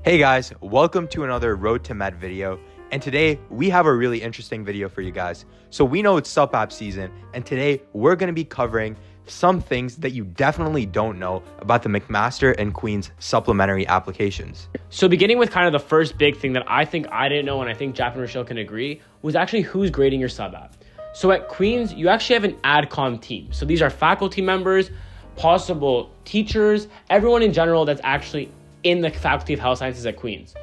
Hey guys, welcome to another Road to Med video. And today we have a really interesting video for you guys. So we know it's Supp app season, and today we're going to be covering some things that you definitely don't know about the McMaster and Queen's supplementary applications. So beginning with kind of the first big thing that I think I didn't know, and I think Jeff and Rochelle can agree, was actually who's grading your sub app. So at Queen's, you actually have an AdCom team. So these are faculty members, possible teachers, everyone in general that's actually in the Faculty of Health Sciences at Queen's.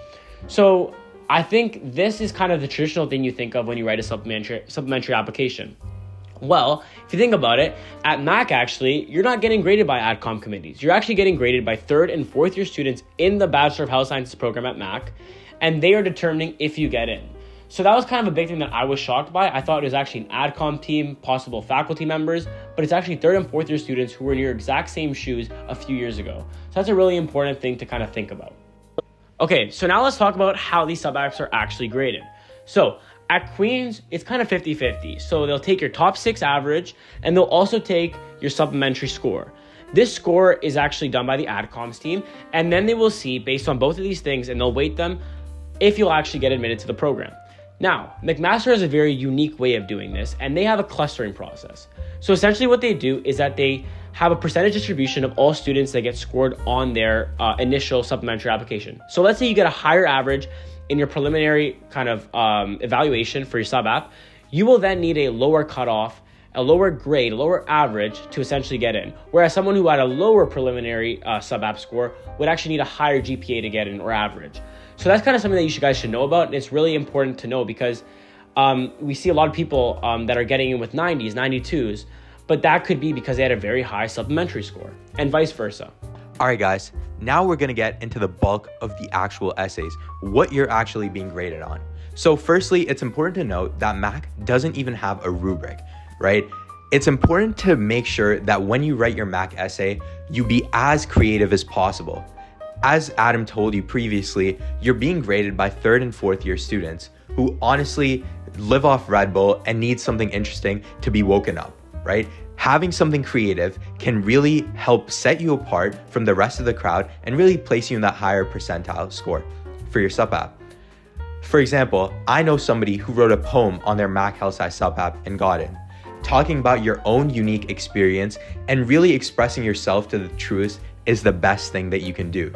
So I think this is kind of the traditional thing you think of when you write a supplementary application. Well, if you think about it, at Mac actually, you're not getting graded by AdCom committees. You're actually getting graded by third and fourth year students in the Bachelor of Health Sciences program at Mac, and they are determining if you get in. So that was kind of a big thing that I was shocked by. I thought it was actually an AdCom team, possible faculty members, but it's actually third and fourth year students who were in your exact same shoes a few years ago. So that's a really important thing to kind of think about. Okay, so now let's talk about how these sub apps are actually graded. So at Queen's, it's kind of 50-50. So they'll take your top 6 average, and they'll also take your supplementary score. This score is actually done by the AdComs team, and then they will see, based on both of these things, and they'll weight them, if you'll actually get admitted to the program. Now, McMaster has a very unique way of doing this, and they have a clustering process. So essentially what they do is that they have a percentage distribution of all students that get scored on their initial supplementary application. So let's say you get a higher average in your preliminary kind of evaluation for your sub app, you will then need a lower cutoff, a lower grade, a lower average to essentially get in. Whereas someone who had a lower preliminary sub app score would actually need a higher GPA to get in, or average. So that's kind of something that you guys should know about. And it's really important to know because we see a lot of people that are getting in with 90s, 92s, but that could be because they had a very high supplementary score, and vice versa. All right guys, now we're going to get into the bulk of the actual essays, what you're actually being graded on. So firstly, it's important to note that Mac doesn't even have a rubric, right? It's important to make sure that when you write your Mac essay, you be as creative as possible. As Adam told you previously, you're being graded by third and fourth year students who honestly live off Red Bull and need something interesting to be woken up, right? Having something creative can really help set you apart from the rest of the crowd and really place you in that higher percentile score for your sub app. For example, I know somebody who wrote a poem on their Mac Health Science sub app and got in, talking about your own unique experience and really expressing yourself to the truest is the best thing that you can do.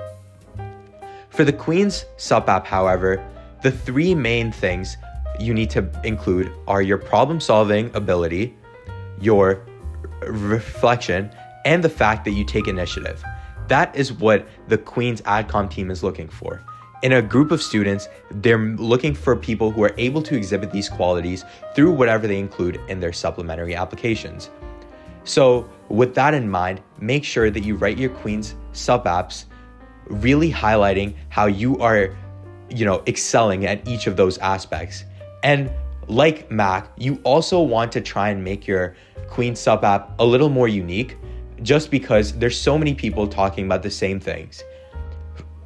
For the Queen's sub app, however, the 3 main things you need to include are your problem solving ability, your reflection, and the fact that you take initiative. That is what the Queen's AdCom team is looking for. In a group of students, they're looking for people who are able to exhibit these qualities through whatever they include in their supplementary applications. So with that in mind, make sure that you write your Queen's sub apps really highlighting how you are, excelling at each of those aspects. And like Mac, you also want to try and make your Queen sub app a little more unique, just because there's so many people talking about the same things.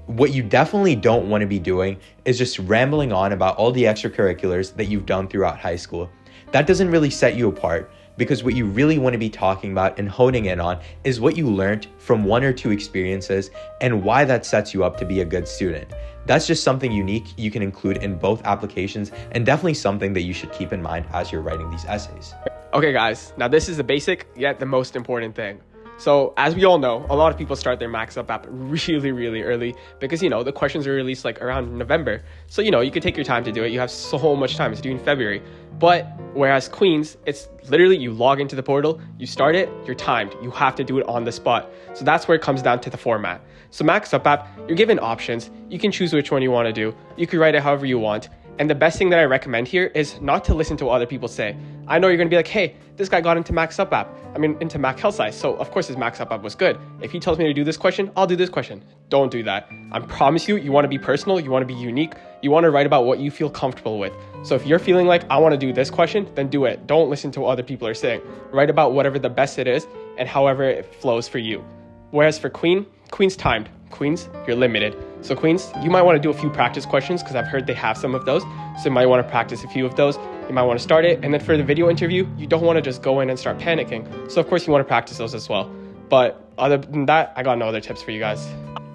What you definitely don't want to be doing is just rambling on about all the extracurriculars that you've done throughout high school. That doesn't really set you apart, because what you really want to be talking about and honing in on is what you learned from 1 or 2 experiences and why that sets you up to be a good student. That's just something unique you can include in both applications, and definitely something that you should keep in mind as you're writing these essays. Okay guys, now this is the basic yet the most important thing. So as we all know, a lot of people start their Max Up app really early because, the questions are released like around November. So, you can take your time to do it. You have so much time. It's due in February. But whereas Queen's, it's literally you log into the portal, you start it, you're timed. You have to do it on the spot. So that's where it comes down to the format. So Max Up app, you're given options. You can choose which one you want to do. You can write it however you want. And the best thing that I recommend here is not to listen to what other people say. I know you're going to be like, hey, this guy got into into Mac Health Science, so of course his Max Up app was good. If he tells me to do this question, I'll do this question. Don't do that. I promise you, you want to be personal, you want to be unique, you want to write about what you feel comfortable with. So if you're feeling like, I want to do this question, then do it. Don't listen to what other people are saying. Write about whatever the best it is and however it flows for you. Whereas for Queen's timed. Queen's, you're limited. So Queen's, you might want to do a few practice questions because I've heard they have some of those. So you might want to practice a few of those. You might want to start it. And then for the video interview, you don't want to just go in and start panicking. So of course you want to practice those as well. But other than that, I got no other tips for you guys.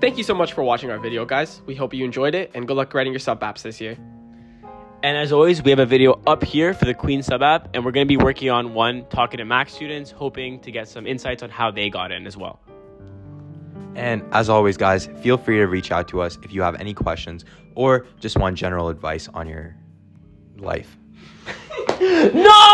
Thank you so much for watching our video, guys. We hope you enjoyed it, and good luck writing your Supp apps this year. And as always, we have a video up here for the Queen Sub app, and we're going to be working on one talking to Mac students, hoping to get some insights on how they got in as well. And as always, guys, feel free to reach out to us if you have any questions or just want general advice on your life. No!